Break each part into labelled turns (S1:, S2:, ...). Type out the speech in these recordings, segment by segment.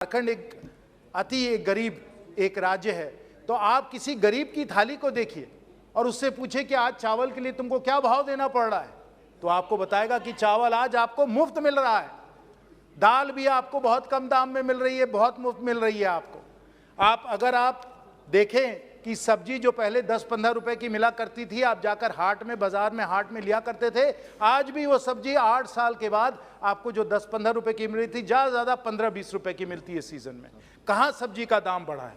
S1: झारखंड एक गरीब एक राज्य है, तो आप किसी गरीब की थाली को देखिए और उससे पूछे कि आज चावल के लिए तुमको क्या भाव देना पड़ रहा है, तो आपको बताएगा कि चावल आज आपको मुफ्त मिल रहा है, दाल भी आपको बहुत कम दाम में मिल रही है, बहुत मुफ्त मिल रही है आपको। अगर आप देखें कि सब्जी जो पहले 10-15 रुपए की मिला करती थी, आप जाकर हाट में, बाजार में, हाट में लिया करते थे, आज भी वो सब्जी 8 साल के बाद आपको जो 10-15 रुपए की मिल रही थी, ज़्यादा 15-20 रुपए की मिलती है सीजन में। कहाँ सब्जी का दाम बढ़ा है?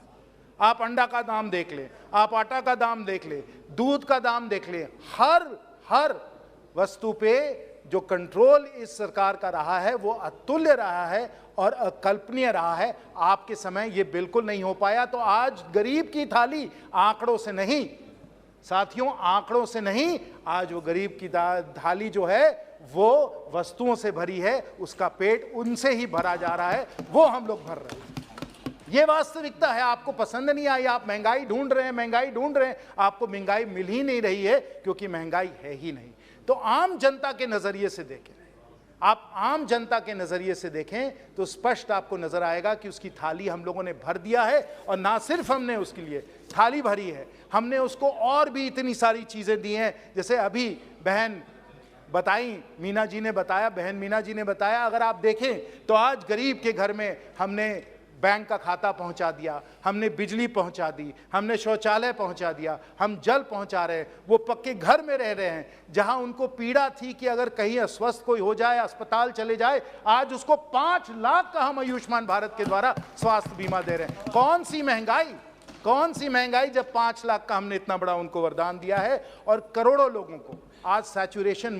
S1: आप अंडा का दाम देख लें, आप आटा का दाम देख लें, दूध का दाम देख लें, हर वस्तु पे जो कंट्रोल इस सरकार का रहा है वो अतुल्य रहा है और अकल्पनीय रहा है। आपके समय ये बिल्कुल नहीं हो पाया। तो आज गरीब की थाली आंकड़ों से नहीं साथियों, आंकड़ों से नहीं, आज वो गरीब की थाली जो है वो वस्तुओं से भरी है, उसका पेट उनसे ही भरा जा रहा है, वो हम लोग भर रहे हैं। ये वास्तविकता है। आपको पसंद नहीं आई, आप महंगाई ढूंढ रहे हैं, आपको महंगाई मिल ही नहीं रही है क्योंकि महंगाई है ही नहीं। तो आम जनता के नजरिए से देखें, आप आम जनता के नजरिए से देखें तो स्पष्ट आपको नजर आएगा कि उसकी थाली हम लोगों ने भर दिया है। और ना सिर्फ हमने उसके लिए थाली भरी है, हमने उसको और भी इतनी सारी चीजें दी हैं। जैसे अभी बहन मीना जी ने बताया, अगर आप देखें तो आज गरीब के घर में हमने बैंक का खाता पहुंचा दिया, हमने बिजली पहुंचा दी, हमने शौचालय पहुंचा दिया, हम जल पहुंचा रहे हैं। वो पक्के घर में रह रहे हैं, जहां उनको पीड़ा थी कि अगर कहीं अस्वस्थ कोई हो जाए, अस्पताल चले जाए, आज उसको 5 लाख का हम आयुष्मान भारत के द्वारा स्वास्थ्य बीमा दे रहे हैं। कौन सी महंगाई जब 5 लाख का हमने इतना बड़ा उनको वरदान दिया है। और करोड़ों लोगों को आज सैचुरेशन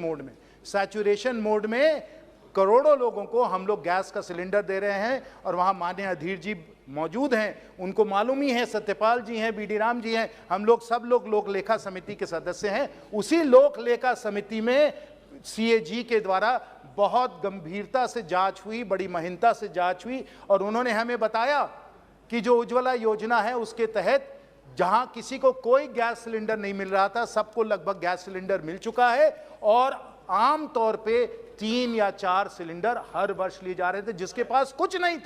S1: मोड में करोड़ों लोगों को हम लोग गैस का सिलेंडर दे रहे हैं। और वहाँ माननीय अधीर जी मौजूद हैं, उनको मालूम ही है, सत्यपाल जी हैं, बीडी राम जी हैं, हम लोग सब लोग लोक लेखा समिति के सदस्य हैं। उसी लोक लेखा समिति में CAG के द्वारा बहुत गंभीरता से जांच हुई, बड़ी महीनता से जांच हुई और उन्होंने हमें बताया कि जो उज्ज्वला योजना है उसके तहत जहां किसी को कोई गैस सिलेंडर नहीं मिल रहा था, सबको लगभग गैस सिलेंडर मिल चुका है। और आम तौर पे 3 या 4 सिलेंडर हर वर्ष लिए जा रहे थे। जिसके पास कुछ नहीं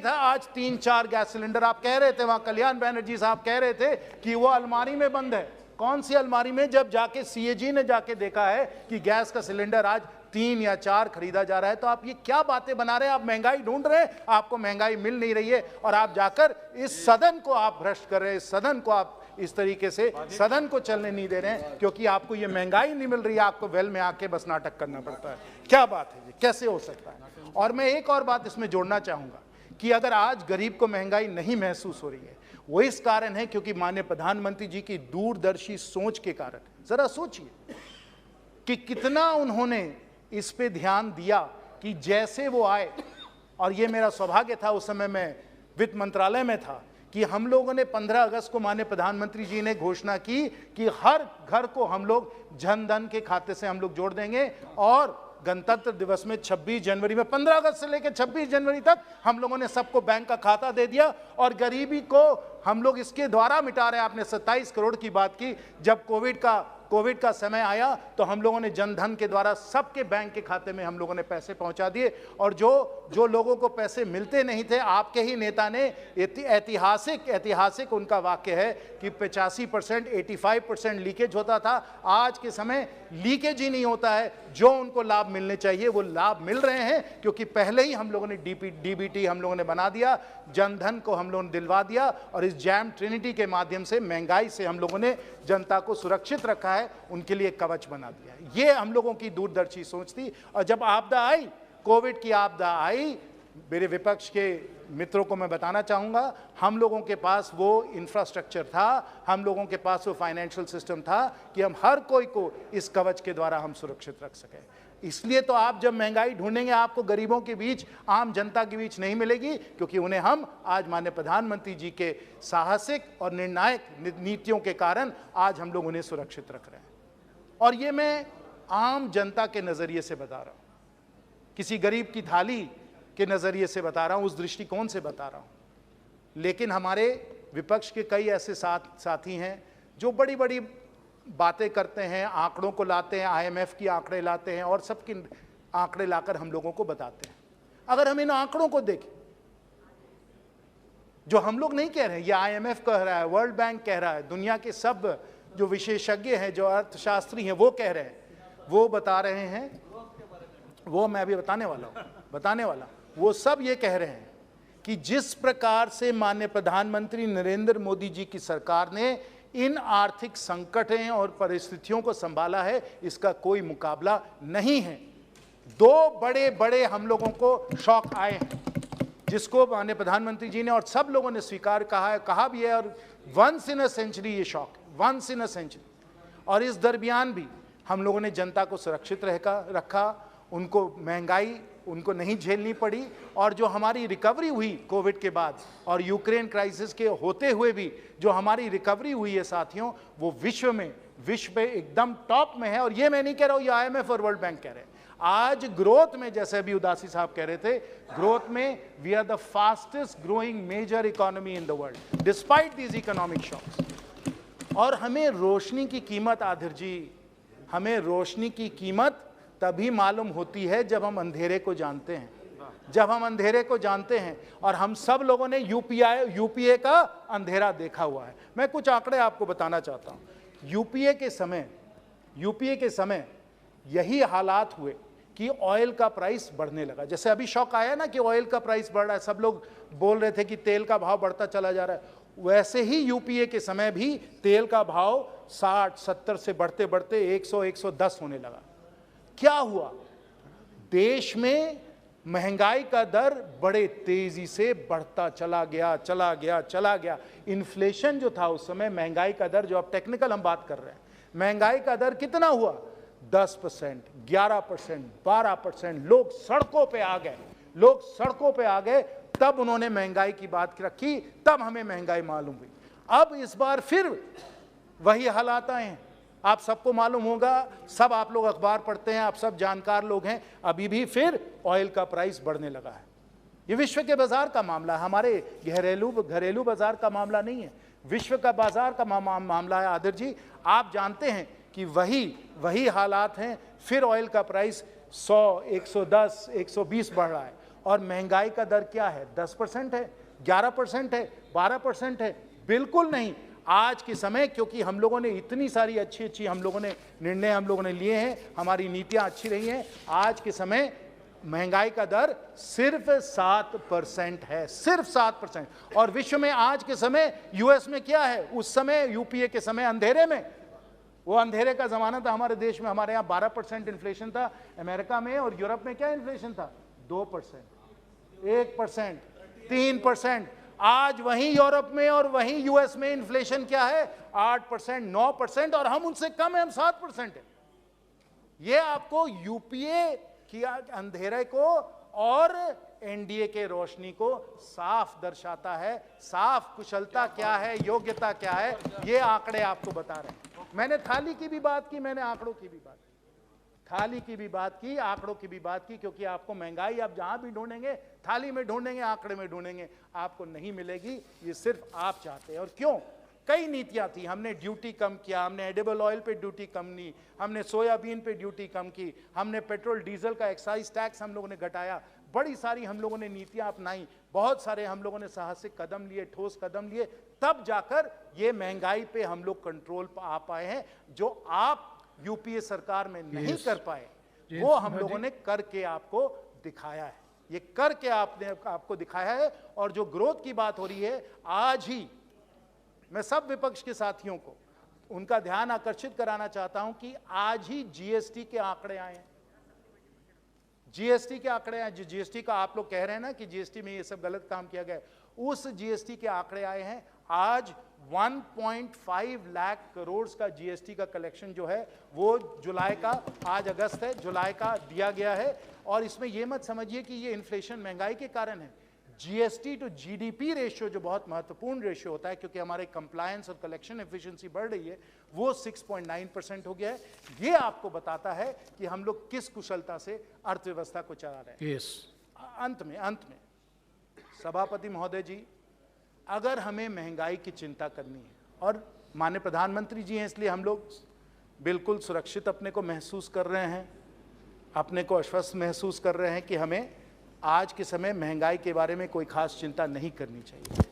S1: था आज 3-4 गैस सिलेंडर। आप कह रहे थे, वहां कल्याण बैनर्जी साहब कह रहे थे कि वो अलमारी में बंद है। कौन सी अलमारी में? जब जाके CAG ने जाके देखा है कि गैस का सिलेंडर आज 3 या 4 खरीदा जा रहा है। तो आप ये क्या बातें बना रहे हैं? आप महंगाई ढूंढ रहे हैं, आपको महंगाई मिल नहीं रही है और आप जाकर इस सदन को आप भ्रष्ट कर रहे हैं, इस सदन को आप इस तरीके से सदन को चलने नहीं दे रहे हैं क्योंकि आपको ये महंगाई नहीं मिल रही है। आपको वेल में आके बस नाटक करना पड़ता है। क्या बात है, ये कैसे हो सकता है? और मैं एक और बात इसमें जोड़ना चाहूंगा कि अगर आज गरीब को महंगाई नहीं महसूस हो रही है, वो इस कारण है क्योंकि माननीय प्रधानमंत्री जी की दूरदर्शी सोच के कारण। जरा सोचिए कि कितना उन्होंने इस पे ध्यान दिया कि जैसे वो आए, और ये मेरा सौभाग्य था, उस समय मैं वित्त मंत्रालय में था, कि हम लोगों ने 15 अगस्त को माननीय प्रधानमंत्री जी ने घोषणा की कि हर घर को हम लोग जन धन के खाते से हम लोग जोड़ देंगे। और गणतंत्र दिवस में 26 जनवरी में 15 अगस्त से लेकर 26 जनवरी तक हम लोगों ने सबको बैंक का खाता दे दिया। और गरीबी को हम लोग इसके द्वारा मिटा रहे हैं। आपने 27 करोड़ की बात की। जब कोविड का समय आया तो हम लोगों ने जन धन के द्वारा सबके बैंक के खाते में हम लोगों ने पैसे पहुंचा दिए। और जो लोगों को पैसे मिलते नहीं थे, आपके ही नेता ने ऐतिहासिक उनका वाक्य है कि 85%, 85% लीकेज होता था। आज के समय लीकेज ही नहीं होता है। जो उनको लाभ मिलने चाहिए वो लाभ मिल रहे हैं क्योंकि पहले ही हम लोगों ने DBT हम लोगों ने बना दिया, जन धन को हम लोगों ने दिलवा दिया और इस जैम ट्रिनिटी के माध्यम से महंगाई से हम लोगों ने जनता को सुरक्षित रखा है, उनके लिए कवच बना दिया है। ये हम लोगों की दूरदर्शी सोच थी। और जब आपदा आई, कोविड की आपदा आई, मेरे विपक्ष के मित्रों को मैं बताना चाहूंगा, हम लोगों के पास वो इंफ्रास्ट्रक्चर था, हम लोगों के पास वो फाइनेंशियल सिस्टम था कि हम हर कोई को इस कवच के द्वारा हम सुरक्षित रख सकें। इसलिए तो आप जब महंगाई ढूंढेंगे, आपको गरीबों के बीच, आम जनता के बीच नहीं मिलेगी क्योंकि उन्हें हम आज माननीय प्रधानमंत्री जी के साहसिक और निर्णायक नीतियों के कारण आज हम लोग उन्हें सुरक्षित रख रहे हैं। और ये मैं आम जनता के नजरिए से बता रहा हूं, किसी गरीब की थाली के नजरिए से बता रहा हूं, उस दृष्टिकोण से बता रहा हूं। लेकिन हमारे विपक्ष के कई ऐसे साथी हैं जो बड़ी बड़ी बातें करते हैं, आंकड़ों को लाते हैं, IMF की आंकड़े लाते हैं और सबके आंकड़े लाकर हम लोगों को बताते हैं। अगर हम इन आंकड़ों को देखें जो हम लोग नहीं कह रहे हैं, ये IMF कह रहा है, वर्ल्ड बैंक कह रहा है, दुनिया के सब जो विशेषज्ञ हैं, जो अर्थशास्त्री हैं, वो कह रहे हैं, वो बता रहे हैं, वो मैं अभी बताने वाला, वो सब ये कह रहे हैं कि जिस प्रकार से माननीय प्रधानमंत्री नरेंद्र मोदी जी की सरकार ने इन आर्थिक संकटों और परिस्थितियों को संभाला है, इसका कोई मुकाबला नहीं है। दो बड़े बड़े हम लोगों को शौक आए हैं, जिसको माननीय प्रधानमंत्री जी ने और सब लोगों ने स्वीकार कहा भी है, और वंस इन अ सेंचुरी ये शौक है, वंस इन अ सेंचुरी। और इस दरमियान भी हम लोगों ने जनता को सुरक्षित रखा, उनको महंगाई उनको नहीं झेलनी पड़ी, और जो हमारी रिकवरी हुई कोविड के बाद और यूक्रेन क्राइसिस के होते हुए भी जो हमारी रिकवरी हुई है साथियों, वो विश्व में एकदम टॉप में है। और ये मैं नहीं कह रहा हूँ, ये IMF और वर्ल्ड बैंक कह रहे हैं। आज ग्रोथ में, जैसे अभी उदासी साहब कह रहे थे, ग्रोथ में we are the fastest growing major economy in the world despite these economic shocks. और हमें रोशनी की कीमत, आधिर जी, हमें रोशनी की कीमत तभी मालूम होती है जब हम अंधेरे को जानते हैं, जब हम अंधेरे को जानते हैं। और हम सब लोगों ने यूपीए का अंधेरा देखा हुआ है। मैं कुछ आंकड़े आपको बताना चाहता हूं। यूपीए के समय यही हालात हुए कि ऑयल का प्राइस बढ़ने लगा। जैसे अभी शौक आया ना कि ऑयल का प्राइस बढ़ रहा है, सब लोग बोल रहे थे कि तेल का भाव बढ़ता चला जा रहा है, वैसे ही यूपीए के समय भी तेल का भाव 60-70 से बढ़ते बढ़ते 100-110 होने लगा। क्या हुआ? देश में महंगाई का दर बड़े तेजी से बढ़ता चला गया। इन्फ्लेशन जो था उस समय, महंगाई का दर, जो अब टेक्निकल हम बात कर रहे हैं, महंगाई का दर कितना हुआ? 10%, 11%, 12%। लोग सड़कों पे आ गए, तब उन्होंने महंगाई की बात रखी, तब हमें महंगाई मालूम हुई। अब इस बार फिर वही हालात आए हैं। आप सबको मालूम होगा, सब आप लोग अखबार पढ़ते हैं, आप सब जानकार लोग हैं, अभी भी फिर ऑयल का प्राइस बढ़ने लगा है। ये विश्व के बाजार का मामला है, हमारे घरेलू बाजार का मामला नहीं है, विश्व का बाजार का मामला है। आदिर जी, आप जानते हैं कि वही हालात हैं, फिर ऑयल का प्राइस 100, 110, 120 बढ़ रहा है। और महंगाई का दर क्या है? 10% है, 11% है, 12% है? बिल्कुल नहीं। आज के समय, क्योंकि हम लोगों ने इतनी सारी अच्छी निर्णय हम लोगों ने लिए हैं, हमारी नीतियां अच्छी रही हैं, आज के समय महंगाई का दर सिर्फ 7% है, सिर्फ 7%। और विश्व में आज के समय यूएस में क्या है? उस समय यूपीए के समय अंधेरे में, वो अंधेरे का जमाना था हमारे देश में। हमारे यहाँ 12% इन्फ्लेशन था, अमेरिका में और यूरोप में क्या इन्फ्लेशन था? 2%, 1%, 3%। आज वहीं यूरोप में और वहीं यूएस में इन्फ्लेशन क्या है? 8%, 9%, और हम उनसे कम है, हम 7% है। ये आपको यूपीए की अंधेरे को और एनडीए के रोशनी को साफ दर्शाता है। साफ कुशलता क्या है, योग्यता क्या है, ये आंकड़े आपको बता रहे हैं। मैंने थाली की भी बात की, मैंने आंकड़ों की भी बात की, थाली की भी बात की, आंकड़ों की भी बात की, क्योंकि आपको महंगाई आप जहां भी ढूंढेंगे, थाली में ढूंढेंगे, आंकड़े में ढूंढेंगे, आपको नहीं मिलेगी। ये सिर्फ आप चाहते हैं। और क्यों? कई नीतियां थी, हमने ड्यूटी कम किया, हमने एडिबल ऑयल पे ड्यूटी कम की, हमने सोयाबीन पे ड्यूटी कम की, हमने पेट्रोल डीजल का एक्साइज टैक्स हम लोगों ने घटाया, बड़ी सारी हम लोगों ने नीतियां अपनाई, बहुत सारे हम लोगों ने साहसिक कदम लिए, ठोस कदम लिए, तब जाकर ये महंगाई पे हम लोग कंट्रोल पर आ पाए हैं। जो आप यूपीए सरकार में नहीं कर पाए, वो हम लोगों ने करके आपको दिखाया है। ये करके आपको दिखाया है। और जो ग्रोथ की बात हो रही है, आज ही मैं सब विपक्ष के साथियों को उनका ध्यान आकर्षित कराना चाहता हूं कि आज ही जीएसटी के आंकड़े आए हैं। जीएसटी के आंकड़े आए, जो जीएसटी का आप लोग कह रहे हैं ना कि जीएसटी में ये सब गलत काम किया गया, उस जीएसटी के आंकड़े आए हैं। आज 1.5 लाख करोड़ का जीएसटी का कलेक्शन जो है वो जुलाई का, आज अगस्त है, जुलाई का दिया गया है। और इसमें ये मत समझिए कि ये इन्फ्लेशन महंगाई के कारण है। जीएसटी टू जीडीपी रेशियो जो बहुत महत्वपूर्ण रेशियो होता है, क्योंकि हमारे कंप्लायंस और कलेक्शन एफिशिएंसी बढ़ रही है, वो 6.9% हो गया है। ये आपको बताता है कि हम लोग किस कुशलता से अर्थव्यवस्था को चला रहे हैं। अंत में सभापति महोदय जी, अगर हमें महंगाई की चिंता करनी है, और माननीय प्रधानमंत्री जी हैं इसलिए हम लोग बिल्कुल सुरक्षित अपने को महसूस कर रहे हैं, अपने को आश्वस्त महसूस कर रहे हैं कि हमें आज के समय महंगाई के बारे में कोई खास चिंता नहीं करनी चाहिए।